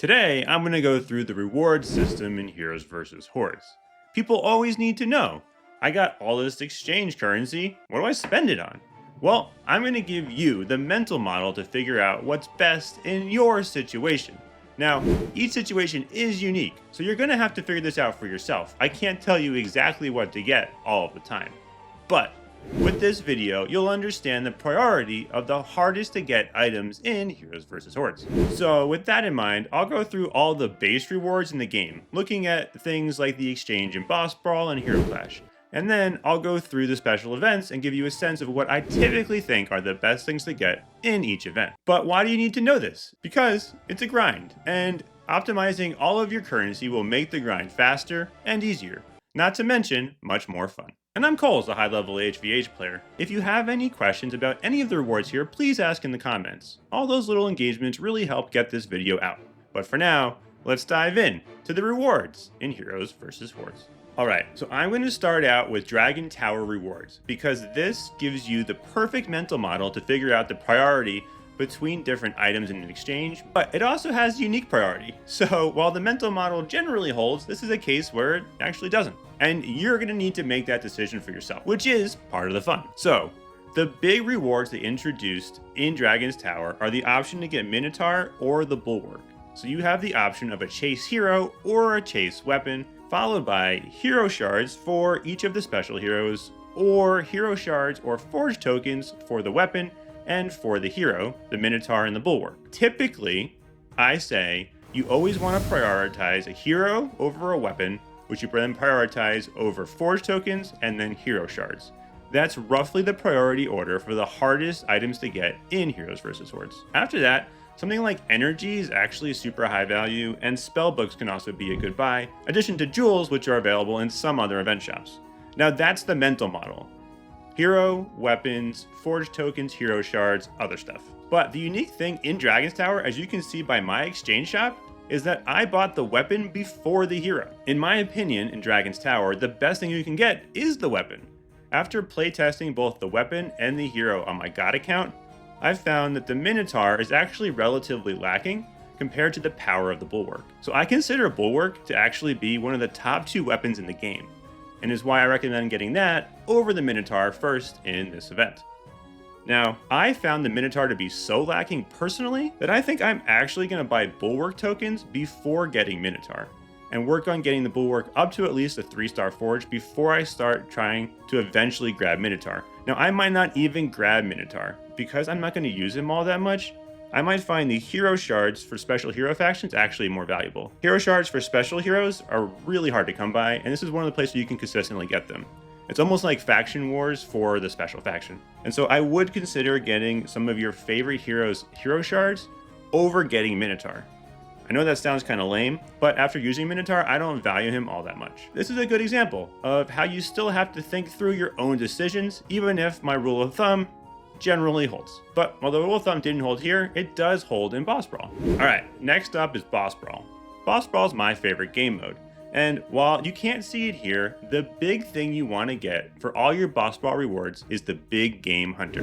Today, I'm going to go through the reward system in Heroes vs. Hordes. People always need to know, I got all this exchange currency, what do I spend it on? Well, I'm going to give you the mental model to figure out what's best in your situation. Now, each situation is unique, so you're going to have to figure this out for yourself. I can't tell you exactly what to get all of the time. But with this video, you'll understand the priority of the hardest to get items in Heroes vs. Hordes. So with that in mind, I'll go through all the base rewards in the game, looking at things like the exchange in Boss Brawl and Hero Clash. And then I'll go through the special events and give you a sense of what I typically think are the best things to get in each event. But why do you need to know this? Because it's a grind, and optimizing all of your currency will make the grind faster and easier, not to mention much more fun. And I'm Coles, a high-level HvH player. If you have any questions about any of the rewards here, please ask in the comments. All those little engagements really help get this video out. But for now, let's dive in to the rewards in Heroes vs. Hordes. Alright, so I'm going to start out with Dragon Tower rewards, because this gives you the perfect mental model to figure out the priority between different items in an exchange, but it also has unique priority. So while the mental model generally holds, this is a case where it actually doesn't. And you're going to need to make that decision for yourself, which is part of the fun. So the big rewards they introduced in Dragon's Tower are the option to get Minotaur or the Bulwark. So you have the option of a chase hero or a chase weapon, followed by hero shards for each of the special heroes, or hero shards or forge tokens for the weapon and for the hero, the Minotaur and the Bulwark. Typically, I say you always want to prioritize a hero over a weapon, which you then prioritize over forge tokens and then hero shards. That's roughly the priority order for the hardest items to get in Heroes vs. Hordes. After that, something like energy is actually super high value, and spellbooks can also be a good buy, in addition to jewels, which are available in some other event shops. Now that's the mental model. Hero, weapons, forge tokens, hero shards, other stuff. But the unique thing in Dragon's Tower, as you can see by my exchange shop, is that I bought the weapon before the hero. In my opinion, in Dragon's Tower, the best thing you can get is the weapon. After playtesting both the weapon and the hero on my God account, I've found that the Minotaur is actually relatively lacking compared to the power of the Bulwark. So I consider Bulwark to actually be one of the top 2 weapons in the game, and is why I recommend getting that over the Minotaur first in this event. Now, I found the Minotaur to be so lacking personally that I think I'm actually going to buy Bulwark tokens before getting Minotaur, and work on getting the Bulwark up to at least a 3-star forge before I start trying to eventually grab Minotaur. Now, I might not even grab Minotaur, because I'm not going to use him all that much. I might find the hero shards for special hero factions actually more valuable. Hero shards for special heroes are really hard to come by, and this is one of the places where you can consistently get them. It's almost like faction wars for the special faction. And so I would consider getting some of your favorite heroes' hero shards over getting Minotaur. I know that sounds kind of lame, but after using Minotaur, I don't value him all that much. This is a good example of how you still have to think through your own decisions, even if my rule of thumb generally holds. But while the rule of thumb didn't hold here, it does hold in Boss Brawl. Alright, next up is Boss Brawl. Boss Brawl is my favorite game mode. And while you can't see it here, the big thing you want to get for all your Boss Brawl rewards is the Big Game Hunter.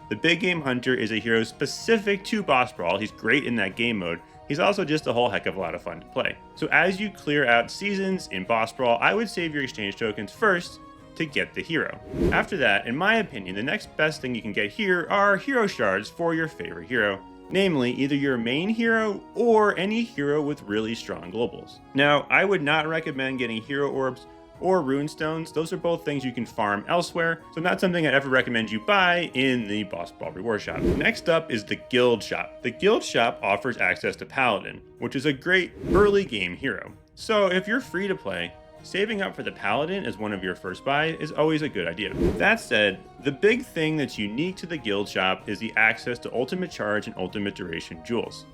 The Big Game Hunter is a hero specific to Boss Brawl. He's great in that game mode. He's also just a whole heck of a lot of fun to play. So as you clear out seasons in Boss Brawl, I would save your exchange tokens first to get the hero. After that, in my opinion, the next best thing you can get here are hero shards for your favorite hero. Namely, either your main hero or any hero with really strong globals. Now, I would not recommend getting hero orbs or runestones. Those are both things you can farm elsewhere, so not something I'd ever recommend you buy in the Boss Brawl reward shop. Next up is the Guild Shop. The Guild Shop offers access to Paladin, which is a great early game hero. So if you're free to play, saving up for the Paladin as one of your first buys is always a good idea. That said, the big thing that's unique to the Guild Shop is the access to Ultimate Charge and Ultimate Duration jewels.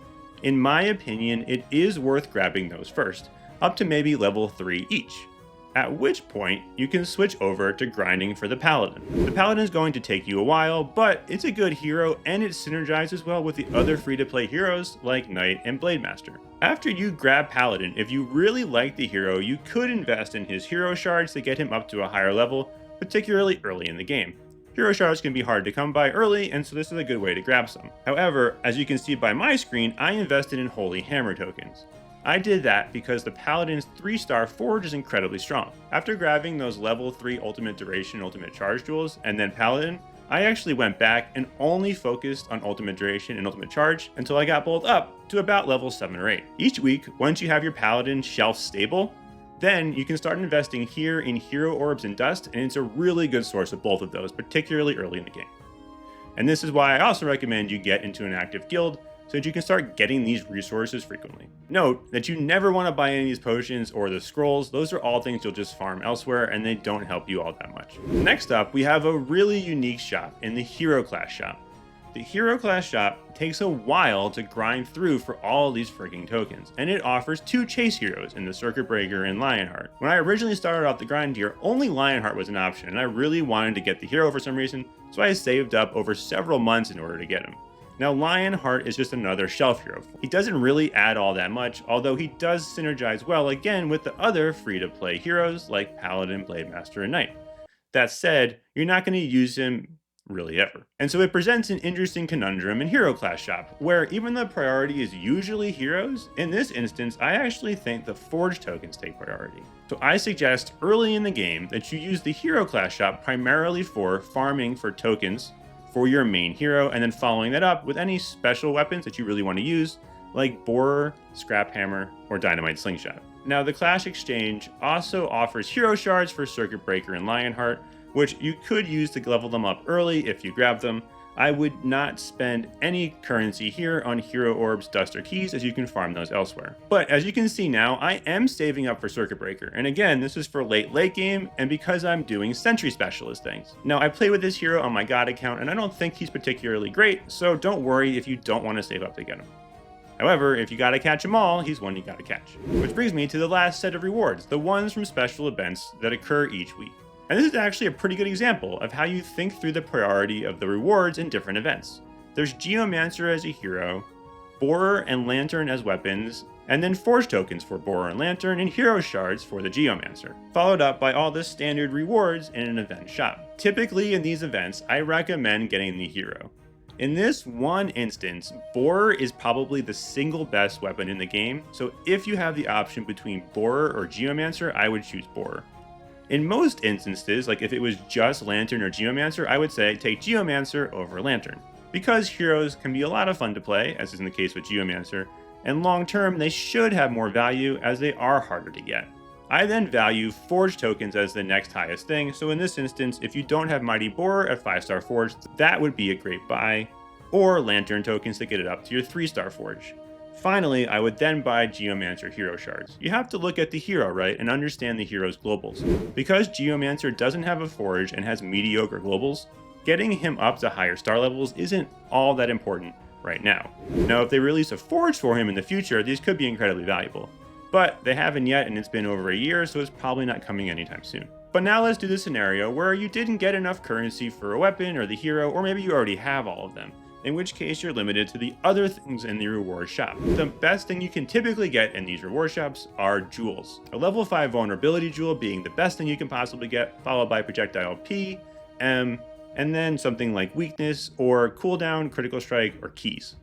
In my opinion, it is worth grabbing those first, up to maybe level 3 each, at which point you can switch over to grinding for the Paladin. The Paladin is going to take you a while, but it's a good hero and it synergizes well with the other free-to-play heroes like Knight and Blade Master. After you grab Paladin, if you really like the hero, you could invest in his hero shards to get him up to a higher level, particularly early in the game. Hero Shards can be hard to come by early, and so this is a good way to grab some. However, as you can see by my screen, I invested in Holy Hammer tokens. I did that because the Paladin's 3-star Forge is incredibly strong. After grabbing those level 3 Ultimate Duration, Ultimate Charge jewels, and then Paladin, I actually went back and only focused on Ultimate Duration and Ultimate Charge until I got both up to about level 7 or 8. Each week, once you have your Paladin shelf stable, then you can start investing here in Hero Orbs and Dust, and it's a really good source of both of those, particularly early in the game. And this is why I also recommend you get into an active guild, so that you can start getting these resources frequently. Note that you never want to buy any of these potions or the scrolls. Those are all things you'll just farm elsewhere, and they don't help you all that much. Next up, we have a really unique shop in the Hero Class shop. The Hero Class shop takes a while to grind through for all these freaking tokens, and it offers 2 chase heroes in the Circuit Breaker and Lionheart. When I originally started off the grind here, only Lionheart was an option, and I really wanted to get the hero for some reason, so I saved up over several months in order to get him. Now, Lionheart is just another shelf hero. He doesn't really add all that much, although he does synergize well again with the other free-to-play heroes like Paladin, Blade Master, and Knight. That said, you're not going to use him really ever. And so it presents an interesting conundrum in Hero Class shop, where even though priority is usually heroes, in this instance, I actually think the Forge tokens take priority. So I suggest early in the game that you use the Hero Class shop primarily for farming for tokens for your main hero, and then following that up with any special weapons that you really want to use, like Borer, Scrap Hammer, or Dynamite Slingshot. Now, the Clash Exchange also offers Hero Shards for Circuit Breaker and Lionheart, which you could use to level them up early if you grab them. I would not spend any currency here on Hero Orbs, Dust, or Keys, as you can farm those elsewhere. But as you can see now, I am saving up for Circuit Breaker, and again, this is for late game, and because I'm doing Sentry Specialist things. Now, I play with this hero on my God account, and I don't think he's particularly great, so don't worry if you don't want to save up to get him. However, if you gotta catch them all, he's one you gotta catch. Which brings me to the last set of rewards, the ones from special events that occur each week. And this is actually a pretty good example of how you think through the priority of the rewards in different events. There's Geomancer as a hero, Borer and Lantern as weapons, and then Forge tokens for Borer and Lantern, and Hero Shards for the Geomancer, followed up by all the standard rewards in an event shop. Typically in these events, I recommend getting the hero. In this one instance, Borer is probably the single best weapon in the game, so if you have the option between Borer or Geomancer, I would choose Borer. In most instances, like if it was just Lantern or Geomancer, I would say take Geomancer over Lantern. Because heroes can be a lot of fun to play, as is in the case with Geomancer, and long term they should have more value as they are harder to get. I then value Forge tokens as the next highest thing, so in this instance, if you don't have Mighty Borer at 5-star Forge, that would be a great buy, or Lantern tokens to get it up to your 3-star Forge. Finally, I would then buy Geomancer Hero Shards. You have to look at the hero, right, and understand the hero's globals. Because Geomancer doesn't have a Forge and has mediocre globals, getting him up to higher star levels isn't all that important right now. Now, if they release a Forge for him in the future, these could be incredibly valuable. But they haven't yet, and it's been over a year, so it's probably not coming anytime soon. But now let's do the scenario where you didn't get enough currency for a weapon or the hero, or maybe you already have all of them, in which case you're limited to the other things in the reward shop. The best thing you can typically get in these reward shops are jewels. A level 5 vulnerability jewel being the best thing you can possibly get, followed by projectile P, M, and then something like weakness or cooldown, critical strike, or keys.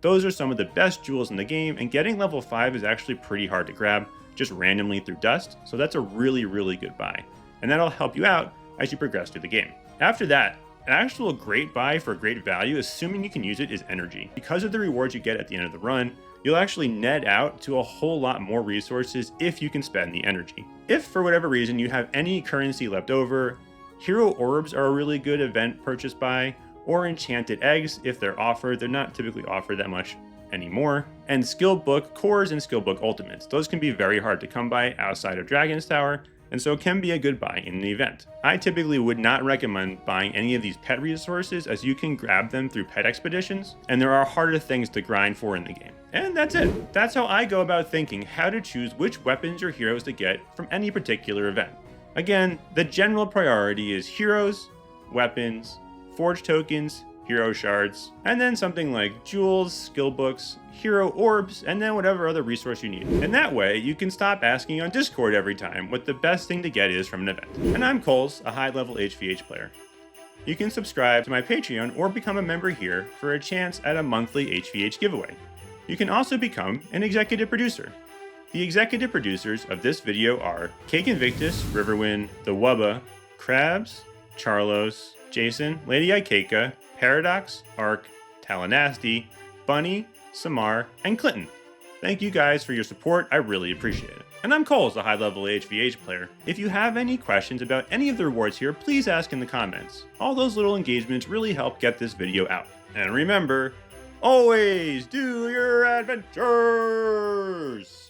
Those are some of the best jewels in the game, and getting level 5 is actually pretty hard to grab just randomly through dust, so that's a really good buy. And that'll help you out as you progress through the game. After that, an actual great buy for great value, assuming you can use it, is energy. Because of the rewards you get at the end of the run, you'll actually net out to a whole lot more resources if you can spend the energy. If for whatever reason you have any currency left over, Hero Orbs are a really good event purchase buy, or Enchanted Eggs if they're offered. They're not typically offered that much anymore. And Skill Book Cores and Skill Book Ultimates. Those can be very hard to come by outside of Dragon's Tower, and so can be a good buy in the event. I typically would not recommend buying any of these pet resources, as you can grab them through pet expeditions, and there are harder things to grind for in the game. And that's it. That's how I go about thinking how to choose which weapons or heroes to get from any particular event. Again, the general priority is heroes, weapons, Forge tokens, Hero Shards, and then something like jewels, skill books, Hero Orbs, and then whatever other resource you need. And that way, you can stop asking on Discord every time what the best thing to get is from an event. And I'm Coles, a high-level HvH player. You can subscribe to my Patreon or become a member here for a chance at a monthly HvH giveaway. You can also become an executive producer. The executive producers of this video are Cake Invictus, Riverwind, The Wubba, Krabs, Charlos, Jason, Lady Ikeka, Paradox, Ark, Talanasti, Bunny, Samar, and Clinton. Thank you guys for your support, I really appreciate it. And I'm Coles, a high-level HvH player. If you have any questions about any of the rewards here, please ask in the comments. All those little engagements really help get this video out. And remember, always do your adventures!